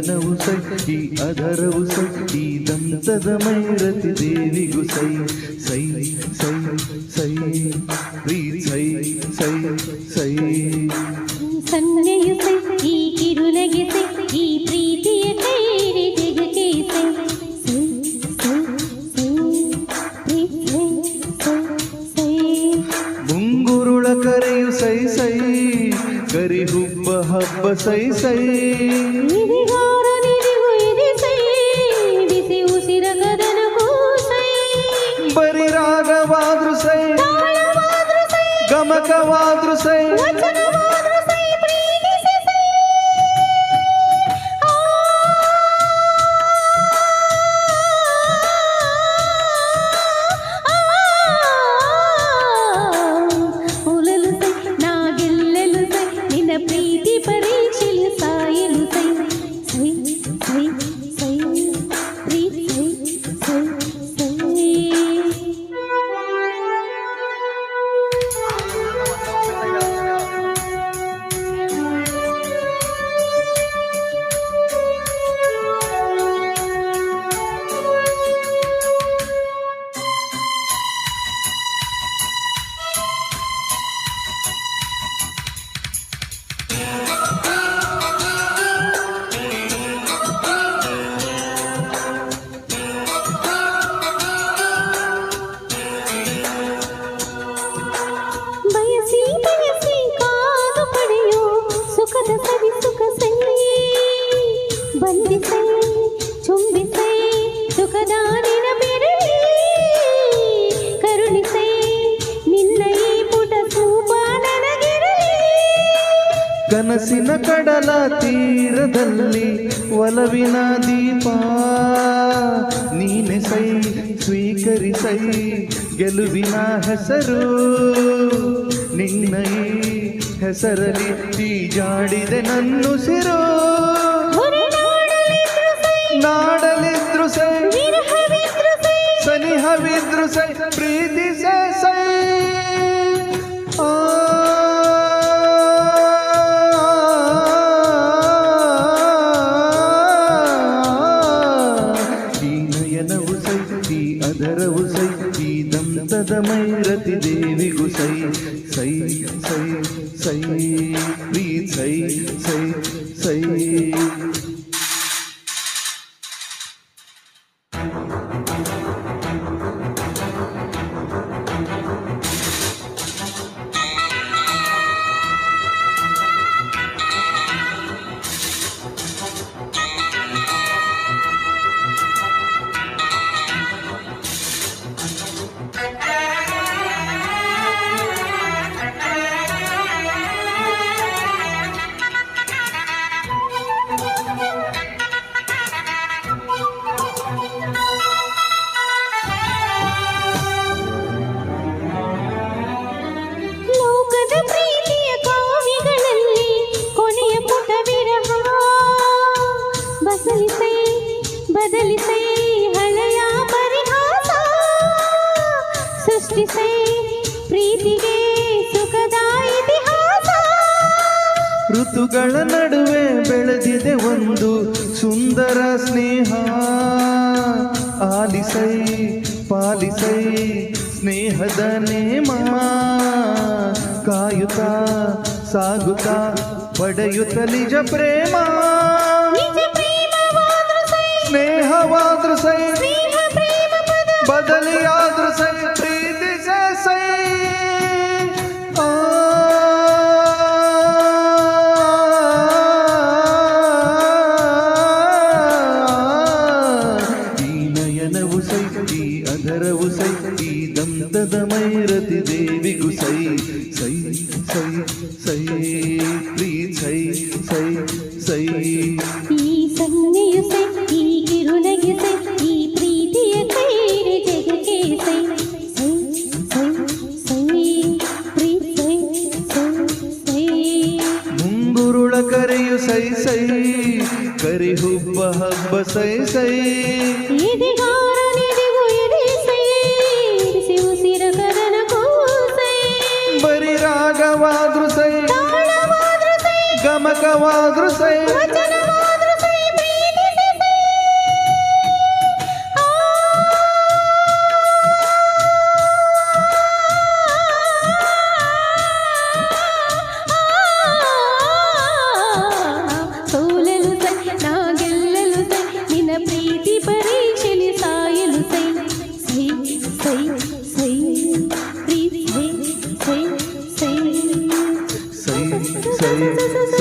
ನಯನವು ಸೈ ಈ ಅದರವು ಸೈ ಈ ದಂತದ ಮೈರತಿ ದೇವಿಗೂ ಸೈ ಸೈ ಸೈ ಸೈ ಪ್ರೀತ್ ಸೈ ಸೈ ಸೈ ಸನ್ನೆಯು ಸೈ ಈ ಕಿರುನಗೆ ಸೈ ಈ ಪ್ರೀತಿಯ ಕೈರೆ ಜಗಕ್ಕೆ ಸೈ ಸೈ ಸೈ ಸೈ ಪ್ರೀತ್ ಸೈ ಸೈ ಸೈ ಮುಂಗುರುಳ ಕರೆಯು ಸೈ ಸೈ ಕರಿ ಹುಬ್ಬ ಹಬ್ಬ ಸೈ ಸೈ ನಿಧಿಗಾರ ನಿಧಿಗೂ ಇದೆ ಸೈ ಬಿಸಿ ಉಸಿರ ಗದನಗೂ ಸೈ ಬರಿ ರಾಗವಾದ್ರು ಸೈ ತಾಳವಾದ್ರು ಸೈ ಗಮಕವಾದ್ರು ಸೈ ವಚನವಾದ್ರು ಸೈ ಪ್ರೀತಿಸಿ ಸೈ ಉಲಲು ಸೈ ನಾ ಗೆಲ್ಲಲು ಸೈ ನಿನ್ನ ಪ್ರೀತಿ ಪರೀಕ್ಷೆಲು ಸಾಯಲು ಸೈ ಸೈ ಸೈ ಸೈ ಪ್ರೀತಿ ಸೈ ಸೈ ಸೈ ಬಯಸಿ ಬಯಸಿ ಕಾದು ಪಡೆಯೋ ಸುಖದ ಸವಿ ಸುಖ ಸೈ ಬಂದಿಸೈ ಚುಂಬಿಸೈ ಸುಖದ ನಿನ ಬೆರಳಿ ಕರುಣಿಸೈ ನಿನ್ನ ಈ ಪುಟ ಸೂಪ ನನಗಿರಲಿ ಕನಸಿನ ಕಡಲ ತೀರದಲ್ಲಿ ಒಲವಿನ ದೀಪ ನೀನೆ ಸೈ ಸ್ವೀಕರಿಸೈ ಗೆಲುವಿನ ಹೆಸರು ನಿನ್ನ ಈ ಹೆಸರಲ್ಲಿ ತೀಜಾಡಿದೆ ನನ್ನುಸಿರು ಹೊರನಾಡಲಿದ್ರು ಸೈ ನಾಡಲಿದ್ರು ಸೈ ವಿರಹವಿದ್ರು ಸೈ ಸನಿಹವಿದ್ರು ಸೈ ಪ್ರೀತಿಸೆ ಸೈ ಆ ಈ ನಯನವು ಸೈ ಈ ಅದರವು ಸೈ ಈ ದಂತದ ಮೈರತಿ ದೇವಿಗೂ ಸೈ ಸೈ ಸೈ ಸೈ ಪ್ರೀತ್ ಸೈ ಸೈ ಸೈ ಲೋಕದ ಪ್ರೀತಿಯ ಕಾವ್ಯಗಳಲ್ಲಿ ಕೊನೆಯ ಪುಟ ವಿರಹ ಬಸಲಿಸೈ ಬದಲಿಸೈ ಹಳೆಯ ಪರಿಹಾಸ ಸೃಷ್ಟಿಸೈ ಪ್ರೀತಿಗೆ ಸುಖದ ಇತಿಹಾಸ ಋತುಗಳ ನಡುವೆ ಬೆಳೆದಿದೆ ಒಂದು ಸುಂದರ ಸ್ನೇಹ ಆಲಿಸೈ ಪಾಲಿಸೈ ಸ್ನೇಹದ ನೇಮ ಕಾಯುತ್ತಾ ಸಾಗುತ್ತಾ ಪಡೆಯುತ್ತ ನಿಜ ಪ್ರೇಮ ನಿಜ ಪ್ರೇಮವಾದ್ರು ಸೈ ಸ್ನೇಹವಾದ್ರು ಸೈ ಸ್ನೇಹ ಪ್ರೇಮ ಪದ ಬದಲಿಯಾದ್ರು ಸೈ ಪ್ರೀತಿಸೆ ಸೈ ಆ ಈ ನಯನವು ಸೈ ಈ ಅದರವು ಸೈ ಈ ದಂತದ ಮೈರತಿ ದೇವಿಗೂ ಸೈ ಸೈ ಸೈ ಸೈ ಪ್ರೀತ್ ಸೈ ಸೈ ಸೈ ಈ ಸನ್ನೆಯು ಸೈ ಈ ಕಿರುನಗೆ ಸೈ ಈ ಪ್ರೀತಿಯ ಕೈರೆ ಜಗಕ್ಕೆ ಸೈ ಸೈ ಸೈ ಸೈ ಪ್ರೀತಿ ಸೈ ಸೈ ಸೈ ಮುಂಗುರುಳ ಕರೆಯು ಸೈ ಸೈ ಕರಿ ಹುಬ್ಬ ಹಬ್ಬ ಸೈ ಸೈ ಎದೆಗಾರ ನಿಧಿಗೂ ಇದೆ ಸೈ ಬಿಸಿ ಉಸಿರ ಕದನಗೂ ಸೈ ಬರಿ ರಾಗವಾದ್ರು ಸೈ ತಾಳವಾದ್ರು ಸೈ ಗಮಕವಾದ್ರು ಸೈ ವಚನವಾದ್ರು ಸೈ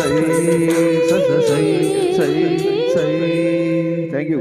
ಸೈ ಸ ಸ ಸೈ ಸೈ ಸೈ